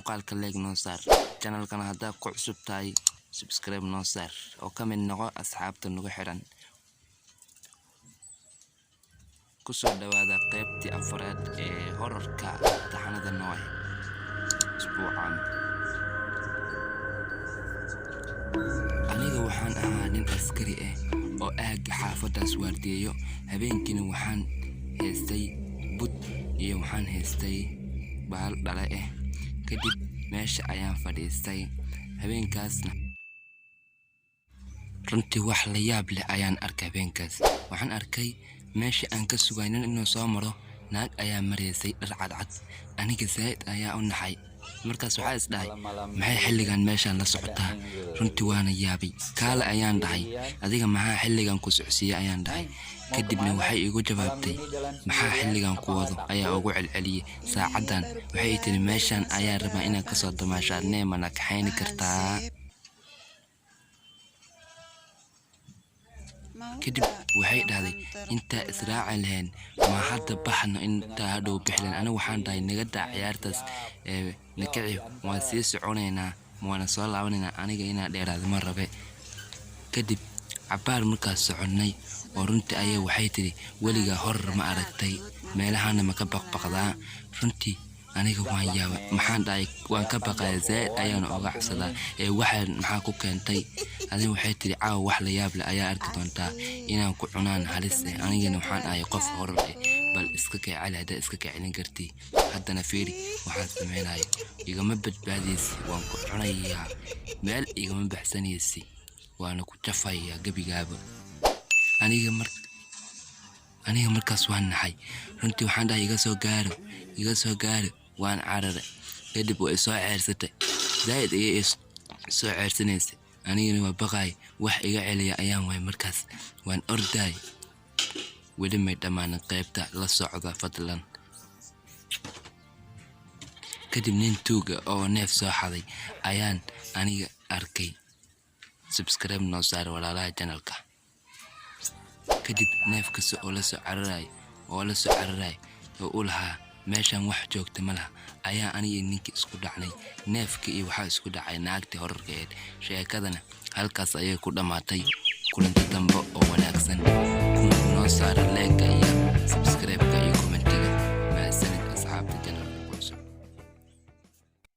muuqaalka leeg noo saar channelkan hadda ku cusub tahay subscribe noo saar oo ka mid noqo asxaabta nagu xiran ku soo dhawaada qaybtii afraad ee horarka taxanada nooc isbuucan aniga waxaan ahaa nin askari ah oo aaga xaafadaas waardiyeeyo habeenkina waxaan heystay bud iyo waxaan heystay baal dhala ah kadib meesha ayaan fadhiistay habeenkaasna runtii wax la yaab leh ayaan arkay habeenkaas waxaan arkay meesha aan ka sugaynin inuu soo maro naag ayaa mareysay dhar cadcad aniga zaid ayaa u naxay markaas waxa is dhahay maxay xilligan meeshaan la socotaa runtii waana yaabay kaale ayaan dhahay adiga maxaa xilligan ku socsiiyay ayaan dhahay kadibna waxay igu jawaabtay maxaa xilligan ku wado ayaa ugu celceliyay saacadan waxay tiri meeshaan ayaa rabaa inaan ka soo damaashaadnay mana kaxayni kartaa kadib waxay dhahday inta israaci lahayn ma hadda baxno inta hadhow bixlan aniga waxaan dhahay naga daa ciyaartaas nakaci waan sii soconaynaa waana soo laabanaynaa aniga inaan dheeraado ma rabe kadib cabaar markaas soconay oo runtii ayaa waxay tiri weliga horor ma aragtay meelahaana ma ka baqbaqdaa runtii aniga waan yaabay maxaan dhahay waan ka baqay zaid ayaan uga cabsadaa waxaan maxaa ku keentay adiga waxay tiri caaw wax la yaab leh ayaa arki doontaa inaan ku cunaan halis anigana waxaan ahay qof horor bal iska kacali hada iska kacilin kartii haddana fiiri waxaan sameeyay igama badbaadaysi waan ku cunayaa meel igama baxsanaysi waana ku jafayaa gabigaaba aniga markaas waan naxay runtii waxaan dhahay iga soo gaaro waan carare kadib way soo ceersatay zaid ayay soo ceersanaysay anigana waa baqay wax iga celiya ayaan way markaas waan orday weli may dhammaan qaybta la socda fadlan kadib nin tuuga oo neef soo xaday ayaan aniga arkay subscribe noo saar walaalaha channelka kadib neefkaas oo la soo cararay oo u lahaa meeshan wax joogta malaha ayaa aniga ninkii isku dhacnay neefkii iyo waxa isku dhacay naagtii horarkeed sheekadana halkaas ayay ku dhamaatay kulanti dambe oo wanaagsan noo saar like iyo subscribe ka iyo